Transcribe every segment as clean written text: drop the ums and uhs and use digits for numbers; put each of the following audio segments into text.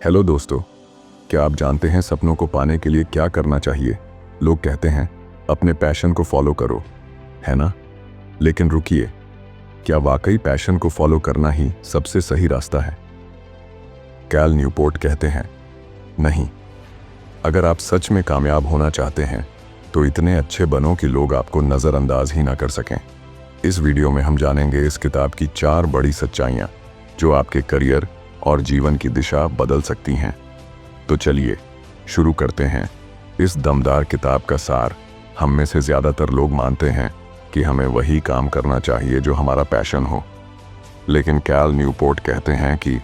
Hello दोस्तों, क्या आप जानते हैं सपनों को पाने के लिए क्या करना चाहिए? लोग कहते हैं अपने पैशन को फॉलो करो, है ना? लेकिन रुकिए, क्या वाकई पैशन को फॉलो करना ही सबसे सही रास्ता है? कैल न्यूपोर्ट कहते हैं, नहीं। अगर आप सच में कामयाब होना चाहते हैं तो इतने अच्छे बनो कि लोग आपको नज़रअंदाज ही ना कर सकें। इस वीडियो में हम जानेंगे इस किताब की 4 बड़ी सच्चाइयाँ जो आपके करियर और जीवन की दिशा बदल सकती हैं। तो चलिए शुरू करते हैं। इस दमदार किताब का सार। हम में से ज़्यादातर लोग मानते हैं कि हमें वही काम करना चाहिए जो हमारा पैशन हो, लेकिन कैल न्यूपोर्ट कहते हैं कि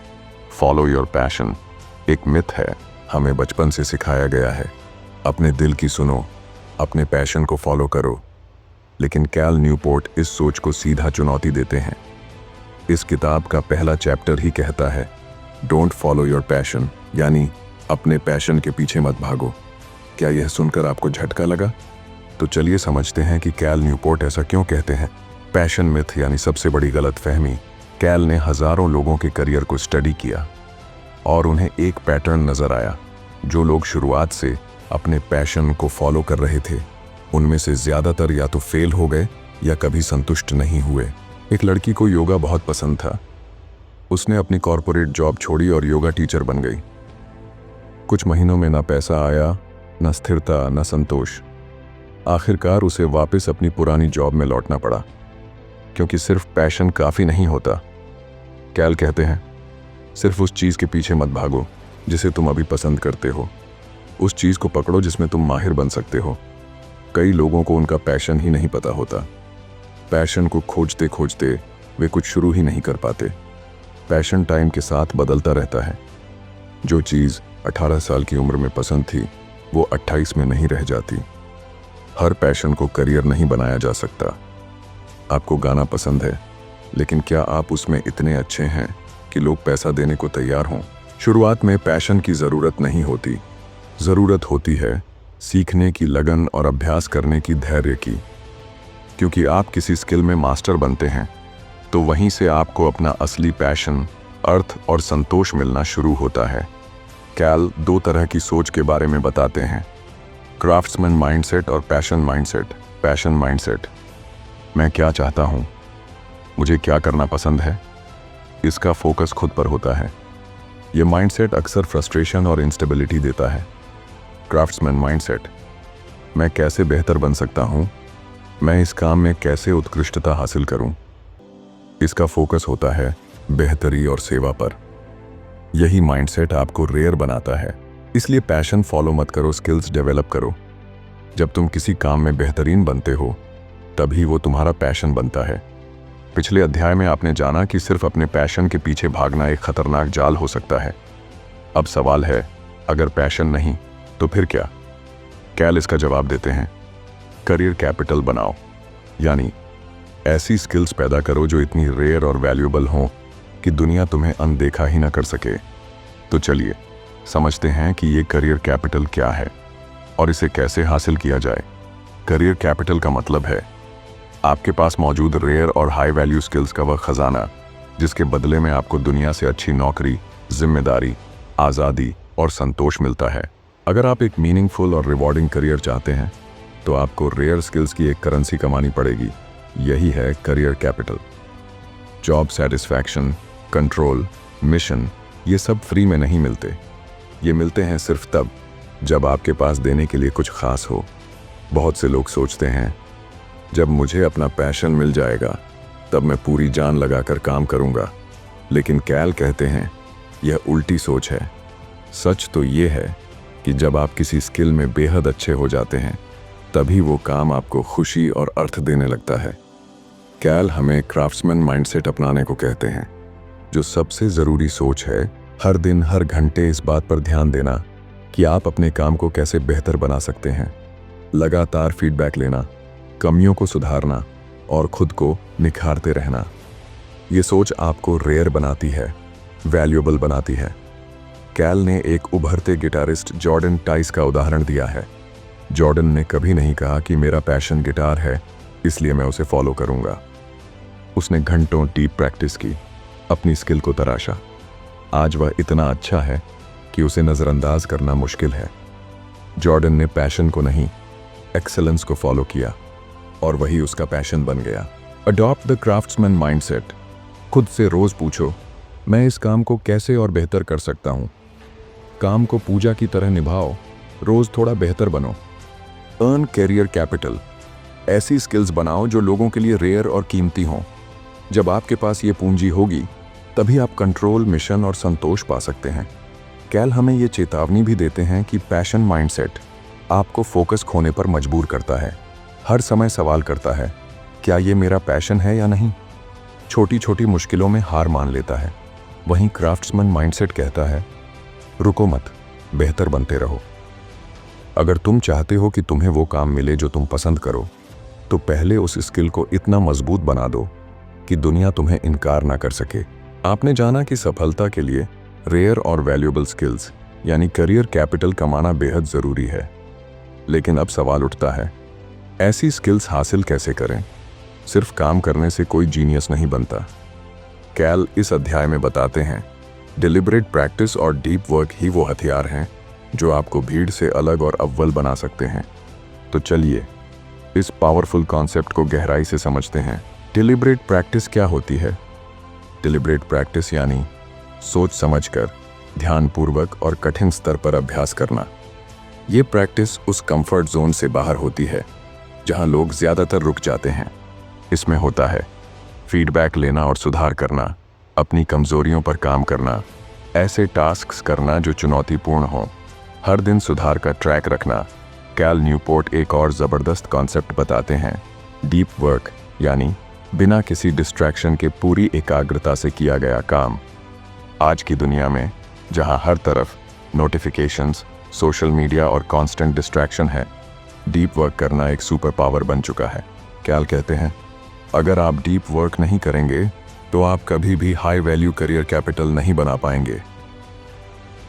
फॉलो योर पैशन एक मिथ है। हमें बचपन से सिखाया गया है अपने दिल की सुनो, अपने पैशन को फॉलो करो, लेकिन कैल न्यूपोर्ट इस सोच को सीधा चुनौती देते हैं। इस किताब का पहला चैप्टर ही कहता है डोंट फॉलो योर पैशन, यानी अपने पैशन के पीछे मत भागो। क्या यह सुनकर आपको झटका लगा? तो चलिए समझते हैं कि कैल न्यूपोर्ट ऐसा क्यों कहते हैं। पैशन मिथ यानी सबसे बड़ी गलतफहमी। कैल ने हजारों लोगों के करियर को स्टडी किया और उन्हें एक पैटर्न नजर आया। जो लोग शुरुआत से अपने पैशन को फॉलो कर रहे थे उनमें से ज्यादातर या तो फेल हो गए या कभी संतुष्ट नहीं हुए। एक लड़की को योगा बहुत पसंद था। उसने अपनी कॉरपोरेट जॉब छोड़ी और योगा टीचर बन गई। कुछ महीनों में ना पैसा आया, न स्थिरता, न संतोष। आखिरकार उसे वापस अपनी पुरानी जॉब में लौटना पड़ा, क्योंकि सिर्फ पैशन काफी नहीं होता। कैल कहते हैं सिर्फ उस चीज के पीछे मत भागो जिसे तुम अभी पसंद करते हो, उस चीज को पकड़ो जिसमें तुम माहिर बन सकते हो। कई लोगों को उनका पैशन ही नहीं पता होता। पैशन को खोजते खोजते वे कुछ शुरू ही नहीं कर पाते। पैशन टाइम के साथ बदलता रहता है। जो चीज़ 18 साल की उम्र में पसंद थी वो 28 में नहीं रह जाती। हर पैशन को करियर नहीं बनाया जा सकता। आपको गाना पसंद है, लेकिन क्या आप उसमें इतने अच्छे हैं कि लोग पैसा देने को तैयार हों? शुरुआत में पैशन की ज़रूरत नहीं होती। ज़रूरत होती है सीखने की लगन और अभ्यास करने की धैर्य की। क्योंकि आप किसी स्किल में मास्टर बनते हैं तो वहीं से आपको अपना असली पैशन, अर्थ और संतोष मिलना शुरू होता है। कैल 2 तरह की सोच के बारे में बताते हैं, क्राफ्ट्समैन माइंडसेट और पैशन माइंडसेट। पैशन माइंडसेट, मैं क्या चाहता हूँ, मुझे क्या करना पसंद है, इसका फोकस खुद पर होता है। यह माइंडसेट अक्सर फ्रस्ट्रेशन और इंस्टेबिलिटी देता है। क्राफ्ट्समैन माइंडसेट, मैं कैसे बेहतर बन सकता हूँ, मैं इस काम में कैसे उत्कृष्टता हासिल करूँ, इसका फोकस होता है बेहतरी और सेवा पर। यही माइंडसेट आपको रेयर बनाता है। इसलिए पैशन फॉलो मत करो, स्किल्स डेवलप करो। जब तुम किसी काम में बेहतरीन बनते हो तभी वो तुम्हारा पैशन बनता है। पिछले अध्याय में आपने जाना कि सिर्फ अपने पैशन के पीछे भागना एक खतरनाक जाल हो सकता है। अब सवाल है, अगर पैशन नहीं तो फिर क्या? कैल इसका जवाब देते हैं, करियर कैपिटल बनाओ, यानी ऐसी स्किल्स पैदा करो जो इतनी रेयर और वैल्यूएबल हों कि दुनिया तुम्हें अनदेखा ही ना कर सके। तो चलिए समझते हैं कि ये करियर कैपिटल क्या है और इसे कैसे हासिल किया जाए। करियर कैपिटल का मतलब है आपके पास मौजूद रेयर और हाई वैल्यू स्किल्स का वह खजाना जिसके बदले में आपको दुनिया से अच्छी नौकरी, जिम्मेदारी, आज़ादी और संतोष मिलता है। अगर आप एक मीनिंगफुल और रिवॉर्डिंग करियर चाहते हैं तो आपको रेयर स्किल्स की एक करेंसी कमानी पड़ेगी। यही है career capital. Job satisfaction, control, mission, ये सब फ्री में नहीं मिलते। ये मिलते हैं सिर्फ तब जब आपके पास देने के लिए कुछ खास हो। बहुत से लोग सोचते हैं जब मुझे अपना पैशन मिल जाएगा तब मैं पूरी जान लगाकर काम करूंगा, लेकिन कैल कहते हैं यह उल्टी सोच है। सच तो ये है कि जब आप किसी स्किल में बेहद अच्छे हो जाते हैं तभी वो काम आपको खुशी और अर्थ देने लगता है। कैल हमें क्राफ्ट्समैन माइंडसेट अपनाने को कहते हैं। जो सबसे ज़रूरी सोच है, हर दिन हर घंटे इस बात पर ध्यान देना कि आप अपने काम को कैसे बेहतर बना सकते हैं। लगातार फीडबैक लेना, कमियों को सुधारना और खुद को निखारते रहना। ये सोच आपको रेयर बनाती है, वैल्यूएबल बनाती है। कैल ने एक उभरते गिटारिस्ट जॉर्डन टाइस का उदाहरण दिया है। जॉर्डन ने कभी नहीं कहा कि मेरा पैशन गिटार है इसलिए मैं उसे फॉलो करूंगा। उसने घंटों डीप प्रैक्टिस की, अपनी स्किल को तराशा। आज वह इतना अच्छा है कि उसे नज़रअंदाज करना मुश्किल है। जॉर्डन ने पैशन को नहीं, एक्सेलेंस को फॉलो किया और वही उसका पैशन बन गया। Adopt the craftsman mindset. खुद से रोज पूछो, मैं इस काम को कैसे और बेहतर कर सकता हूँ। काम को पूजा की तरह निभाओ, रोज थोड़ा बेहतर बनो। Earn career capital. ऐसी स्किल्स बनाओ जो लोगों के लिए रेयर और कीमती हों। जब आपके पास ये पूंजी होगी तभी आप कंट्रोल, मिशन और संतोष पा सकते हैं। कैल हमें ये चेतावनी भी देते हैं कि पैशन माइंडसेट आपको फोकस खोने पर मजबूर करता है। हर समय सवाल करता है, क्या ये मेरा पैशन है या नहीं। छोटी छोटी मुश्किलों में हार मान लेता है। वहीं क्राफ्ट्समैन माइंडसेट कहता है, रुको मत, बेहतर बनते रहो। अगर तुम चाहते हो कि तुम्हें वो काम मिले जो तुम पसंद करो, तो पहले उस स्किल को इतना मजबूत बना दो कि दुनिया तुम्हें इनकार ना कर सके। आपने जाना कि सफलता के लिए रेयर और वैल्यूएबल स्किल्स यानी करियर कैपिटल कमाना बेहद ज़रूरी है। लेकिन अब सवाल उठता है, ऐसी स्किल्स हासिल कैसे करें? सिर्फ काम करने से कोई जीनियस नहीं बनता। कैल इस अध्याय में बताते हैं, डिलिबरेट प्रैक्टिस और डीप वर्क ही वो हथियार हैं जो आपको भीड़ से अलग और अव्वल बना सकते हैं। तो चलिए इस पावरफुल कॉन्सेप्ट को गहराई से समझते हैं। डिलिबरेट प्रैक्टिस क्या होती है? डिलिबरेट प्रैक्टिस यानी सोच समझकर, ध्यानपूर्वक और कठिन स्तर पर अभ्यास करना। ये प्रैक्टिस उस कंफर्ट जोन से बाहर होती है जहां लोग ज़्यादातर रुक जाते हैं। इसमें होता है फीडबैक लेना और सुधार करना, अपनी कमज़ोरियों पर काम करना, ऐसे टास्क्स करना जो चुनौतीपूर्ण हों, हर दिन सुधार का ट्रैक रखना। कैल न्यूपोर्ट एक और ज़बरदस्त कॉन्सेप्ट बताते हैं, डीप वर्क यानी बिना किसी डिस्ट्रैक्शन के पूरी एकाग्रता से किया गया काम। आज की दुनिया में जहां हर तरफ नोटिफिकेशंस, सोशल मीडिया और कांस्टेंट डिस्ट्रैक्शन है, डीप वर्क करना एक सुपर पावर बन चुका है। कैल कहते हैं, अगर आप डीप वर्क नहीं करेंगे तो आप कभी भी हाई वैल्यू करियर कैपिटल नहीं बना पाएंगे।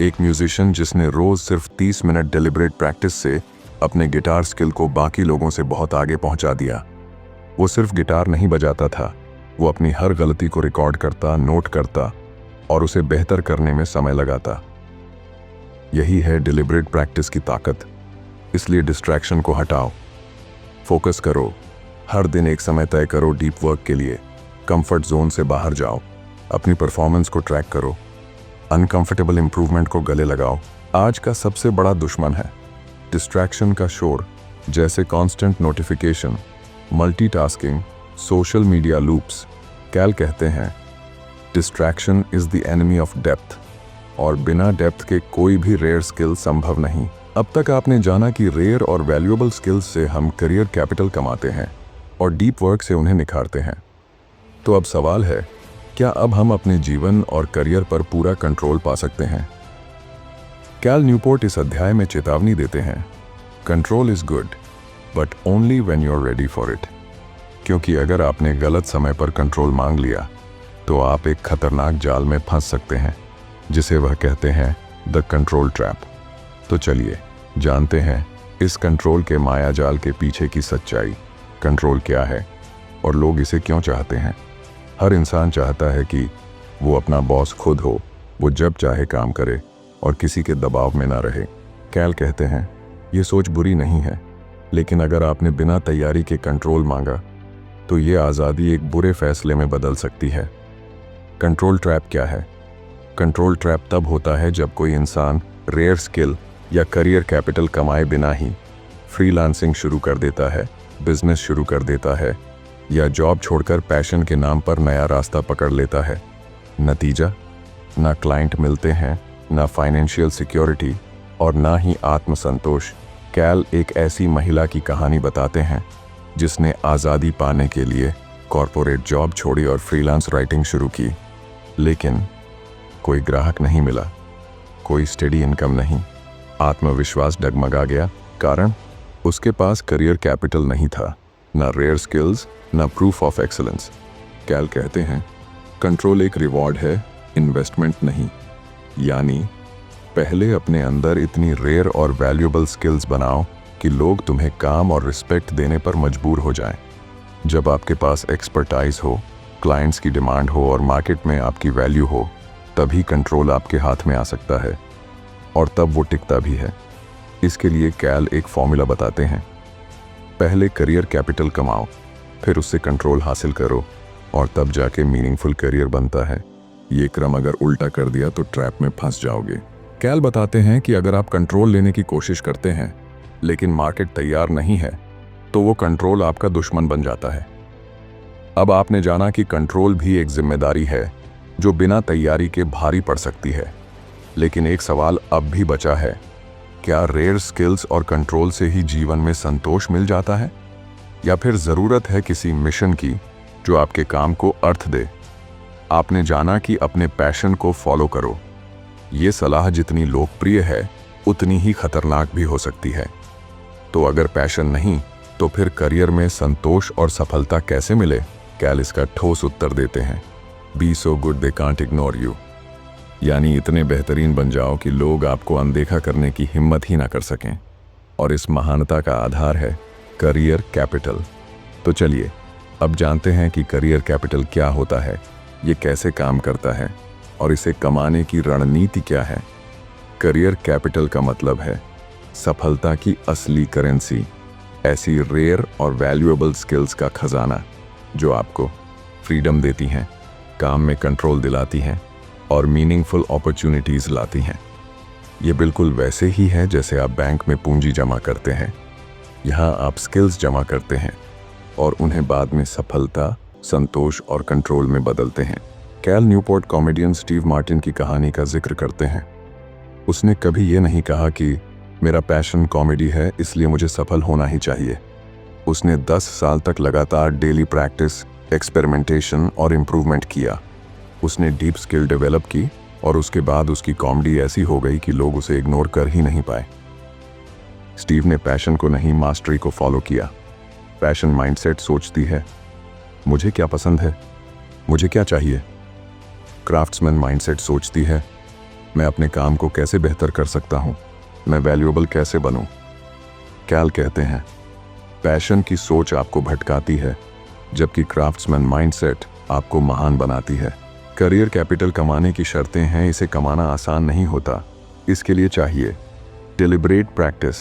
एक म्यूजिशियन जिसने रोज सिर्फ 30 मिनट डिलिबरेट प्रैक्टिस से अपने गिटार स्किल को बाकी लोगों से बहुत आगे पहुंचा दिया। वो सिर्फ गिटार नहीं बजाता था, वो अपनी हर गलती को रिकॉर्ड करता, नोट करता और उसे बेहतर करने में समय लगाता। यही है डिलिबरेट प्रैक्टिस की ताकत। इसलिए डिस्ट्रैक्शन को हटाओ, फोकस करो, हर दिन एक समय तय करो डीप वर्क के लिए। कंफर्ट जोन से बाहर जाओ, अपनी परफॉर्मेंस को ट्रैक करो, अनकंफर्टेबल इंप्रूवमेंट को गले लगाओ। आज का सबसे बड़ा दुश्मन है डिस्ट्रैक्शन का शोर, जैसे constant notification, multitasking, social media loops. Cal कहते हैं, distraction is the enemy of depth, और बिना डेप्थ के कोई भी रेयर स्किल संभव नहीं। अब तक आपने जाना कि रेयर और वैल्यूएबल स्किल्स से हम करियर कैपिटल कमाते हैं और डीप वर्क से उन्हें निखारते हैं। तो अब सवाल है, क्या अब हम अपने जीवन और करियर पर पूरा कंट्रोल पा सकते हैं? कैल न्यूपोर्ट इस अध्याय में चेतावनी देते हैं, control is good but only when you are ready for it. क्योंकि अगर आपने गलत समय पर कंट्रोल मांग लिया तो आप एक खतरनाक जाल में फंस सकते हैं, जिसे वह कहते हैं द कंट्रोल ट्रैप। तो चलिए जानते हैं इस कंट्रोल के माया जाल के पीछे की सच्चाई। कंट्रोल क्या है और लोग इसे क्यों चाहते हैं? हर इंसान चाहता है कि वो अपना बॉस खुद हो, वो जब चाहे काम करे और किसी के दबाव में ना रहे। कैल कहते हैं, ये सोच बुरी नहीं है, लेकिन अगर आपने बिना तैयारी के कंट्रोल मांगा तो ये आज़ादी एक बुरे फैसले में बदल सकती है। कंट्रोल ट्रैप क्या है? कंट्रोल ट्रैप तब होता है जब कोई इंसान रेयर स्किल या करियर कैपिटल कमाए बिना ही फ्रीलांसिंग शुरू कर देता है, बिजनेस शुरू कर देता है या जॉब छोड़कर पैशन के नाम पर नया रास्ता पकड़ लेता है। नतीजा, ना क्लाइंट मिलते हैं, ना फाइनेंशियल सिक्योरिटी और ना ही आत्मसंतोष। कैल एक ऐसी महिला की कहानी बताते हैं जिसने आज़ादी पाने के लिए कॉरपोरेट जॉब छोड़ी और फ्रीलांस राइटिंग शुरू की, लेकिन कोई ग्राहक नहीं मिला, कोई स्टेडी इनकम नहीं। आत्मविश्वास डगमगा गया, कारण उसके पास करियर कैपिटल नहीं था, ना रेयर स्किल्स, ना प्रूफ ऑफ एक्सेलेंस। कैल कहते हैं, कंट्रोल एक रिवॉर्ड है, इन्वेस्टमेंट नहीं। यानी पहले अपने अंदर इतनी रेयर और वैल्यूएबल स्किल्स बनाओ कि लोग तुम्हें काम और रिस्पेक्ट देने पर मजबूर हो जाएं। जब आपके पास एक्सपर्टाइज हो, क्लाइंट्स की डिमांड हो और मार्केट में आपकी वैल्यू हो, तभी कंट्रोल आपके हाथ में आ सकता है। और तब वो टिकता भी है। इसके लिए कैल एक फॉर्मूला बताते हैं। पहले करियर कैपिटल कमाओ, फिर उससे कंट्रोल हासिल करो और तब जाके मीनिंगफुल करियर बनता है। ये क्रम अगर उल्टा कर दिया तो ट्रैप में फंस जाओगे। कैल बताते हैं कि अगर आप कंट्रोल लेने की कोशिश करते हैं लेकिन मार्केट तैयार नहीं है तो वो कंट्रोल आपका दुश्मन बन जाता है। अब आपने जाना कि कंट्रोल भी एक जिम्मेदारी है जो बिना तैयारी के भारी पड़ सकती है। लेकिन एक सवाल अब भी बचा है, क्या रेयर स्किल्स और कंट्रोल से ही जीवन में संतोष मिल जाता है, या फिर ज़रूरत है किसी मिशन की जो आपके काम को अर्थ दे? आपने जाना कि अपने पैशन को फॉलो करो। ये सलाह जितनी लोकप्रिय है उतनी ही खतरनाक भी हो सकती है। तो अगर पैशन नहीं तो फिर करियर में संतोष और सफलता कैसे मिले? कैल इसका ठोस उत्तर देते हैं, be so good they can't ignore you. यानी इतने बेहतरीन बन जाओ कि लोग आपको अनदेखा करने की हिम्मत ही ना कर सकें। और इस महानता का आधार है करियर कैपिटल। तो चलिए अब जानते हैं कि करियर कैपिटल क्या होता है, ये कैसे काम करता है और इसे कमाने की रणनीति क्या है। करियर कैपिटल का मतलब है सफलता की असली करेंसी, ऐसी रेयर और वैल्यूएबल स्किल्स का खजाना जो आपको फ्रीडम देती हैं, काम में कंट्रोल दिलाती हैं और मीनिंगफुल अपॉर्चुनिटीज़ लाती हैं। ये बिल्कुल वैसे ही है जैसे आप बैंक में पूंजी जमा करते हैं। यहाँ आप स्किल्स जमा करते हैं और उन्हें बाद में सफलता, संतोष और कंट्रोल में बदलते हैं। Cal Newport comedian Steve Martin की कहानी का जिक्र करते हैं। उसने कभी ये नहीं कहा कि मेरा पैशन कॉमेडी है इसलिए मुझे सफल होना ही चाहिए। उसने 10 साल तक लगातार डेली प्रैक्टिस, एक्सपेरिमेंटेशन और इम्प्रूवमेंट किया। उसने डीप स्किल डेवलप की और उसके बाद उसकी कॉमेडी ऐसी हो गई कि लोग उसे इग्नोर कर ही नहीं पाए। स्टीव ने पैशन को नहीं, मास्टरी को फॉलो किया। पैशन माइंडसेट सोचती है, मुझे क्या पसंद है, मुझे क्या चाहिए। क्राफ्ट्समैन माइंडसेट सोचती है, मैं अपने काम को कैसे बेहतर कर सकता हूँ, मैं वैल्यूएबल कैसे बनूं। कैल कहते हैं, पैशन की सोच आपको भटकाती है जबकि क्राफ्ट्समैन माइंडसेट आपको महान बनाती है। करियर कैपिटल कमाने की शर्तें हैं, इसे कमाना आसान नहीं होता। इसके लिए चाहिए डिलिब्रेट प्रैक्टिस,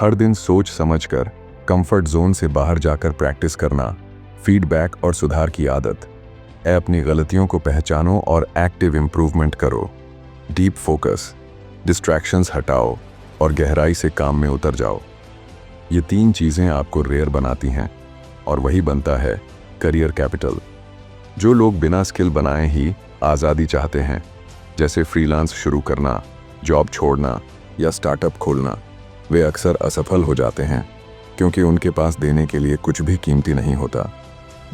हर दिन सोच समझकर कंफर्ट जोन से बाहर जाकर प्रैक्टिस करना, फीडबैक और सुधार की आदत, अपनी गलतियों को पहचानो और एक्टिव इम्प्रूवमेंट करो। डीप फोकस, डिस्ट्रैक्शंस हटाओ और गहराई से काम में उतर जाओ। ये 3 चीज़ें आपको रेयर बनाती हैं और वही बनता है करियर कैपिटल। जो लोग बिना स्किल बनाए ही आज़ादी चाहते हैं, जैसे फ्रीलांस शुरू करना, जॉब छोड़ना या स्टार्टअप खोलना, वे अक्सर असफल हो जाते हैं क्योंकि उनके पास देने के लिए कुछ भी कीमती नहीं होता।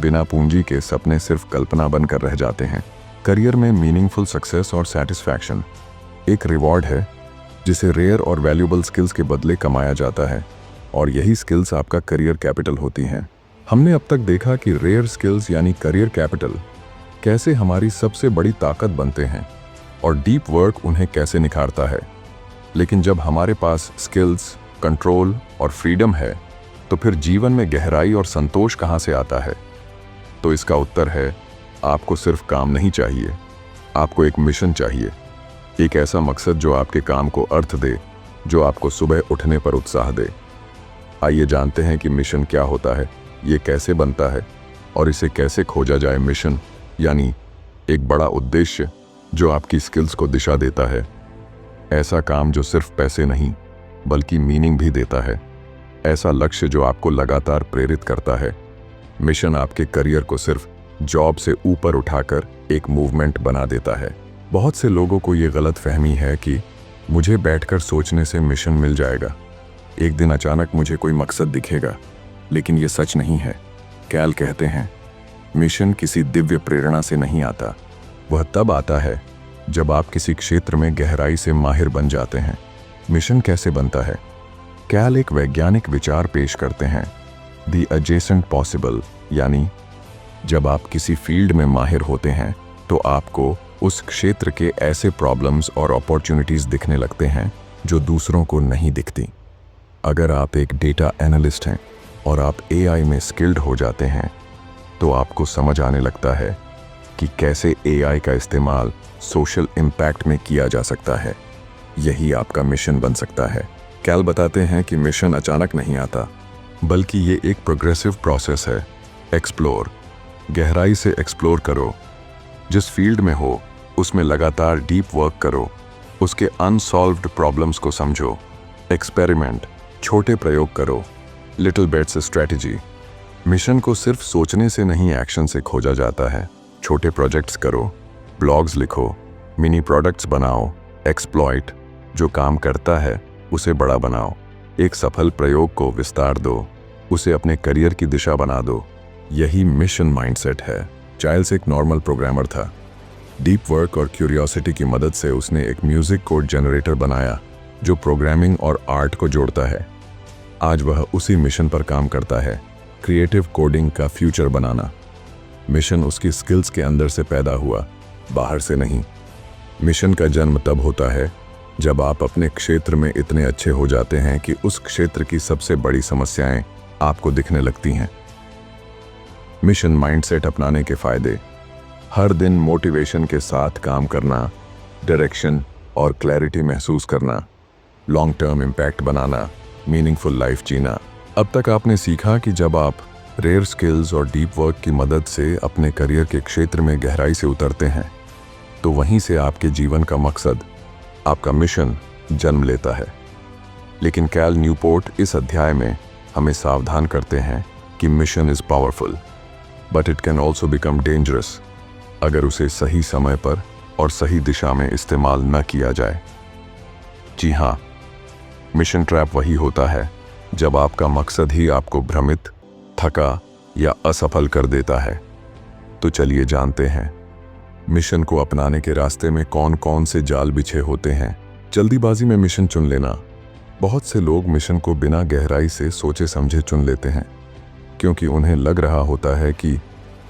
बिना पूंजी के सपने सिर्फ कल्पना बनकर रह जाते हैं। करियर में मीनिंगफुल सक्सेस और सेटिस्फैक्शन एक रिवॉर्ड है जिसे रेयर और वैल्यूएबल स्किल्स के बदले कमाया जाता है और यही स्किल्स आपका करियर कैपिटल होती हैं। हमने अब तक देखा कि रेयर स्किल्स यानी करियर कैपिटल कैसे हमारी सबसे बड़ी ताकत बनते हैं और डीप वर्क उन्हें कैसे निखारता है। लेकिन जब हमारे पास स्किल्स, कंट्रोल और फ्रीडम है तो फिर जीवन में गहराई और संतोष कहाँ से आता है? तो इसका उत्तर है, आपको सिर्फ काम नहीं चाहिए, आपको एक मिशन चाहिए। एक ऐसा मकसद जो आपके काम को अर्थ दे, जो आपको सुबह उठने पर उत्साह दे। आइए जानते हैं कि मिशन क्या होता है, ये कैसे बनता है और इसे कैसे खोजा जाए। मिशन यानी एक बड़ा उद्देश्य जो आपकी स्किल्स को दिशा देता है। ऐसा काम जो सिर्फ पैसे नहीं बल्कि मीनिंग भी देता है। ऐसा लक्ष्य जो आपको लगातार प्रेरित करता है। मिशन आपके करियर को सिर्फ जॉब से ऊपर उठाकर एक मूवमेंट बना देता है। बहुत से लोगों को ये गलत फहमी है कि मुझे बैठकर सोचने से मिशन मिल जाएगा, एक दिन अचानक मुझे कोई मकसद दिखेगा, लेकिन ये सच नहीं है। कैल कहते हैं, मिशन किसी दिव्य प्रेरणा से नहीं आता, वह तब आता है जब आप किसी क्षेत्र में गहराई से माहिर बन जाते हैं। मिशन कैसे बनता है? कैल एक वैज्ञानिक विचार पेश करते हैं, द एडजेसेंट पॉसिबल, यानी जब आप किसी फील्ड में माहिर होते हैं तो आपको उस क्षेत्र के ऐसे प्रॉब्लम्स और अपॉर्चुनिटीज़ दिखने लगते हैं जो दूसरों को नहीं दिखती। अगर आप एक डेटा एनालिस्ट हैं और आप एआई में स्किल्ड हो जाते हैं तो आपको समझ आने लगता है कि कैसे एआई का इस्तेमाल सोशल इम्पैक्ट में किया जा सकता है। यही आपका मिशन बन सकता है। कैल बताते हैं कि मिशन अचानक नहीं आता, बल्कि ये एक प्रोग्रेसिव प्रोसेस है। एक्सप्लोर, गहराई से एक्सप्लोर करो। जिस फील्ड में हो उसमें लगातार डीप वर्क करो, उसके अनसॉल्व्ड प्रॉब्लम्स को समझो। एक्सपेरिमेंट, छोटे प्रयोग करो। लिटिल बेट्स स्ट्रेटजी, मिशन को सिर्फ सोचने से नहीं एक्शन से खोजा जाता है। छोटे प्रोजेक्ट्स करो, ब्लॉग्स लिखो, मिनी प्रोडक्ट्स बनाओ। एक्सप्लॉइट, जो काम करता है उसे बड़ा बनाओ। एक सफल प्रयोग को विस्तार दो, उसे अपने करियर की दिशा बना दो। यही मिशन माइंडसेट है। चाइल्ड्स एक नॉर्मल प्रोग्रामर था। डीप वर्क और क्यूरियोसिटी की मदद से उसने एक म्यूजिक कोड जनरेटर बनाया जो प्रोग्रामिंग और आर्ट को जोड़ता है। आज वह उसी मिशन पर काम करता है, क्रिएटिव कोडिंग का फ्यूचर बनाना। मिशन उसकी स्किल्स के अंदर से पैदा हुआ, बाहर से नहीं। मिशन का जन्म तब होता है जब आप अपने क्षेत्र में इतने अच्छे हो जाते हैं कि उस क्षेत्र की सबसे बड़ी समस्याएं आपको दिखने लगती हैं। मिशन माइंडसेट अपनाने के फायदे: हर दिन मोटिवेशन के साथ काम करना, डायरेक्शन और क्लैरिटी महसूस करना, लॉन्ग टर्म इम्पैक्ट बनाना, मीनिंगफुल लाइफ जीना। अब तक आपने सीखा कि जब आप रेयर स्किल्स और डीप वर्क की मदद से अपने करियर के क्षेत्र में गहराई से उतरते हैं, तो वहीं से आपके जीवन का मकसद, आपका मिशन जन्म लेता है। लेकिन कैल न्यूपोर्ट इस अध्याय में हमें सावधान करते हैं कि mission is powerful, but it can also become dangerous अगर उसे सही समय पर और सही दिशा में इस्तेमाल न किया जाए। जी हाँ, मिशन ट्रैप वही होता है जब आपका मकसद ही आपको भ्रमित, थका या असफल कर देता है। तो चलिए जानते हैं मिशन को अपनाने के रास्ते में कौन कौन से जाल बिछे होते हैं। जल्दीबाजी में मिशन चुन लेना। बहुत से लोग मिशन को बिना गहराई से सोचे समझे चुन लेते हैं, क्योंकि उन्हें लग रहा होता है कि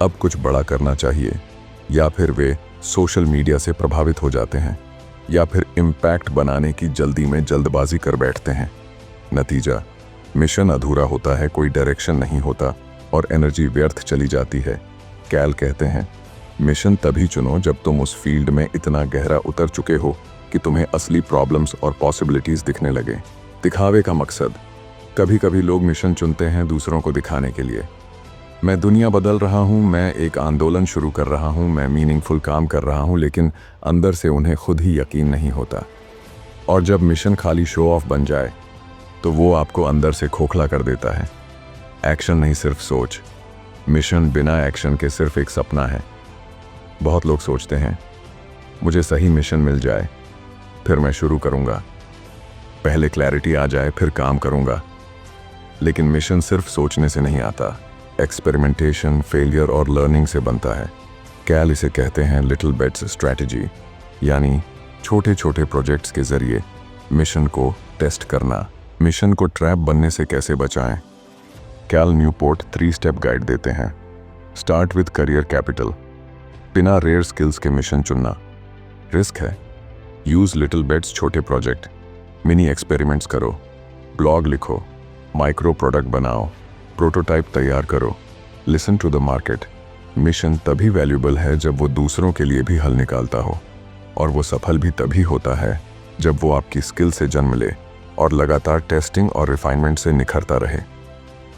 अब कुछ बड़ा करना चाहिए, या फिर वे सोशल मीडिया से प्रभावित हो जाते हैं, या फिर इम्पैक्ट बनाने की जल्दी में जल्दबाजी कर बैठते हैं। नतीजा, मिशन अधूरा होता है, कोई डायरेक्शन नहीं होता और एनर्जी व्यर्थ चली जाती है। कैल कहते हैं, मिशन तभी चुनो जब तुम उस फील्ड में इतना गहरा उतर चुके हो कि तुम्हें असली प्रॉब्लम्स और पॉसिबिलिटीज दिखने लगे। दिखावे का मकसद: कभी कभी लोग मिशन चुनते हैं दूसरों को दिखाने के लिए। मैं दुनिया बदल रहा हूँ, मैं एक आंदोलन शुरू कर रहा हूँ, मैं मीनिंगफुल काम कर रहा हूँ, लेकिन अंदर से उन्हें खुद ही यकीन नहीं होता। और जब मिशन खाली शो ऑफ बन जाए तो वो आपको अंदर से खोखला कर देता है। एक्शन नहीं, सिर्फ सोच। मिशन बिना एक्शन के सिर्फ एक सपना है। बहुत लोग सोचते हैं, मुझे सही मिशन मिल जाए फिर मैं शुरू करूंगा, पहले क्लैरिटी आ जाए फिर काम करूंगा। लेकिन मिशन सिर्फ सोचने से नहीं आता, एक्सपेरिमेंटेशन, फेलियर और लर्निंग से बनता है। कैल इसे कहते हैं लिटिल बेट्स स्ट्रैटेजी, यानी छोटे छोटे प्रोजेक्ट्स के जरिए मिशन को टेस्ट करना। मिशन को ट्रैप बनने से कैसे बचाएं? कैल न्यूपोर्ट 3 स्टेप गाइड देते हैं। स्टार्ट विद करियर कैपिटल, बिना रेयर स्किल्स के मिशन चुनना रिस्क है। यूज लिटिल बेट्स, छोटे प्रोजेक्ट, मिनी एक्सपेरिमेंट्स करो, ब्लॉग लिखो, माइक्रो प्रोडक्ट बनाओ, प्रोटोटाइप तैयार करो। Listen to the market, mission तभी वैल्यूएबल है जब वो दूसरों के लिए भी हल निकालता हो, और वो सफल भी तभी होता है जब वो आपकी स्किल से जन्म ले और लगातार टेस्टिंग और रिफाइनमेंट से निखरता रहे।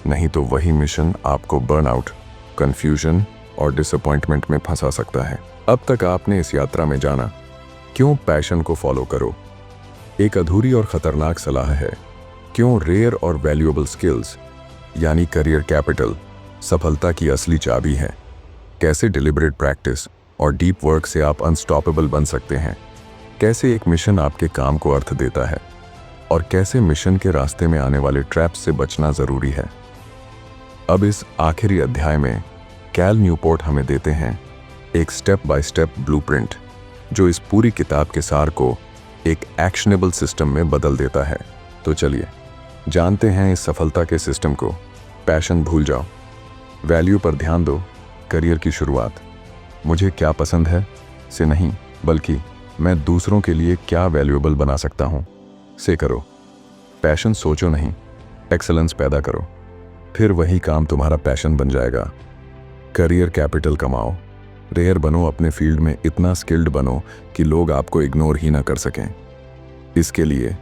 नहीं तो वही मिशन आपको बर्नआउट, कंफ्यूजन और डिसअपॉइंटमेंट में फंसा सकता है। अब तक आपने इस यात्रा में जाना क्यों पैशन को फॉलो करो, एक अधूरी और खतरनाक सलाह है। क्यों रेयर और वैल्यूएबल स्किल्स यानी करियर कैपिटल सफलता की असली चाबी है। कैसे डिलिबरेट प्रैक्टिस और डीप वर्क से आप अनस्टॉपेबल बन सकते हैं। कैसे एक मिशन आपके काम को अर्थ देता है, और कैसे मिशन के रास्ते में आने वाले ट्रैप्स से बचना जरूरी है। अब इस आखिरी अध्याय में कैल न्यूपोर्ट हमें देते हैं एक स्टेप बाय स्टेप ब्लूप्रिंट, जो इस पूरी किताब के सार को एक एक्शनेबल सिस्टम में बदल देता है। तो चलिए जानते हैं इस सफलता के सिस्टम को। पैशन भूल जाओ, वैल्यू पर ध्यान दो। करियर की शुरुआत मुझे क्या पसंद है से नहीं, बल्कि मैं दूसरों के लिए क्या वैल्यूएबल बना सकता हूँ से करो। पैशन सोचो नहीं, एक्सेलेंस पैदा करो, फिर वही काम तुम्हारा पैशन बन जाएगा। करियर कैपिटल कमाओ, रेयर बनो, अपने फील्ड में इतना स्किल्ड बनो कि लोग आपको इग्नोर ही ना कर सकें। इसके लिए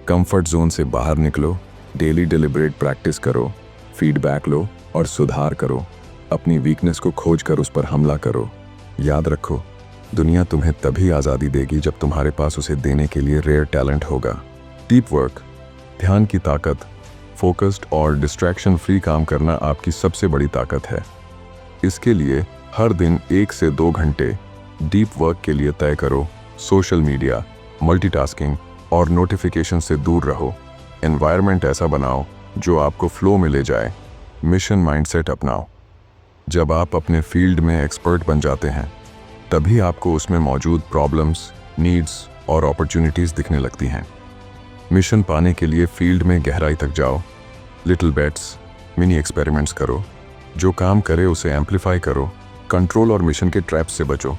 कंफर्ट जोन से बाहर निकलो, डेली डिलिब्रेट प्रैक्टिस करो, फीडबैक लो और सुधार करो। अपनी वीकनेस को खोज कर उस पर हमला करो। याद रखो, दुनिया तुम्हें तभी आज़ादी देगी जब तुम्हारे पास उसे देने के लिए रेयर टैलेंट होगा। डीप वर्क, ध्यान की ताकत, फोकस्ड और डिस्ट्रैक्शन फ्री काम करना आपकी सबसे बड़ी ताकत है। इसके लिए हर दिन 1 से 2 घंटे डीप वर्क के लिए तय करो। सोशल मीडिया, मल्टीटास्किंग और नोटिफिकेशन से दूर रहो। एनवायरनमेंट ऐसा बनाओ जो आपको फ्लो में ले जाए। मिशन माइंडसेट अपनाओ। जब आप अपने फील्ड में एक्सपर्ट बन जाते हैं, तभी आपको उसमें मौजूद प्रॉब्लम्स, नीड्स और अपॉर्चुनिटीज़ दिखने लगती हैं। मिशन पाने के लिए फील्ड में गहराई तक जाओ। लिटिल बेट्स, मिनी एक्सपेरिमेंट्स करो। जो काम करे उसे एम्पलीफाई करो। कंट्रोल और मिशन के ट्रैप्स से बचो।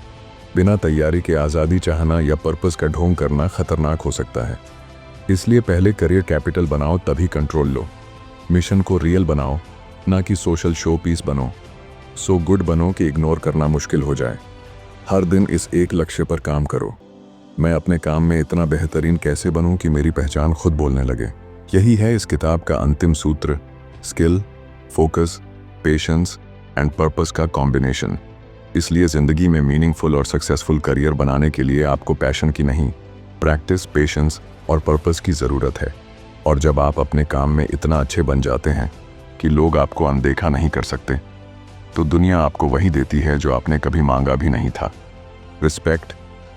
बिना तैयारी के आज़ादी चाहना या पर्पस का ढोंग करना खतरनाक हो सकता है। इसलिए पहले करियर कैपिटल बनाओ, तभी कंट्रोल लो। मिशन को रियल बनाओ, ना कि सोशल शो पीस बनो। सो गुड बनो कि इग्नोर करना मुश्किल हो जाए। हर दिन इस एक लक्ष्य पर काम करो। मैं अपने काम में इतना बेहतरीन कैसे बनूं कि मेरी पहचान खुद बोलने लगे। यही है इस किताब का अंतिम सूत्र। Skill, focus, patience and purpose का कॉम्बिनेशन। इसलिए ज़िंदगी में मीनिंगफुल और सक्सेसफुल करियर बनाने के लिए आपको पैशन की नहीं, प्रैक्टिस, पेशेंस और पर्पस की ज़रूरत है। और जब आप अपने काम में इतना अच्छे बन जाते हैं कि लोग आपको अनदेखा नहीं कर सकते, तो दुनिया आपको वही देती है जो आपने कभी मांगा भी नहीं था। रिस्पेक्ट,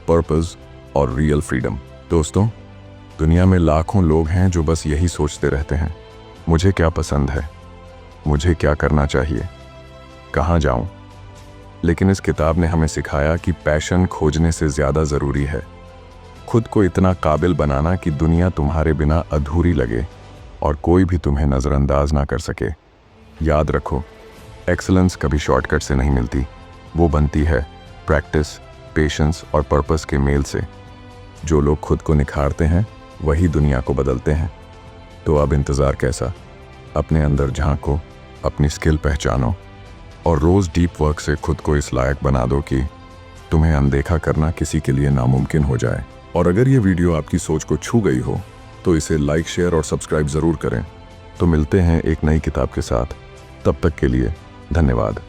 पर्पस और रियल फ्रीडम। दोस्तों, दुनिया में लाखों लोग हैं जो बस यही सोचते रहते हैं, मुझे क्या पसंद है, मुझे क्या करना चाहिए, कहाँ जाऊं। लेकिन इस किताब ने हमें सिखाया कि पैशन खोजने से ज़्यादा ज़रूरी है खुद को इतना काबिल बनाना कि दुनिया तुम्हारे बिना अधूरी लगे और कोई भी तुम्हें नज़रअंदाज ना कर सके। याद रखो, एक्सीलेंस कभी शॉर्टकट से नहीं मिलती, वो बनती है प्रैक्टिस, पेशेंस और पर्पस के मेल से। जो लोग खुद को निखारते हैं वही दुनिया को बदलते हैं। तो अब इंतज़ार कैसा? अपने अंदर झांको, अपनी स्किल पहचानो और रोज़ डीप वर्क से खुद को इस लायक बना दो कि तुम्हें अनदेखा करना किसी के लिए नामुमकिन हो जाए। और अगर ये वीडियो आपकी सोच को छू गई हो तो इसे लाइक, शेयर और सब्सक्राइब ज़रूर करें। तो मिलते हैं एक नई किताब के साथ। तब तक के लिए धन्यवाद।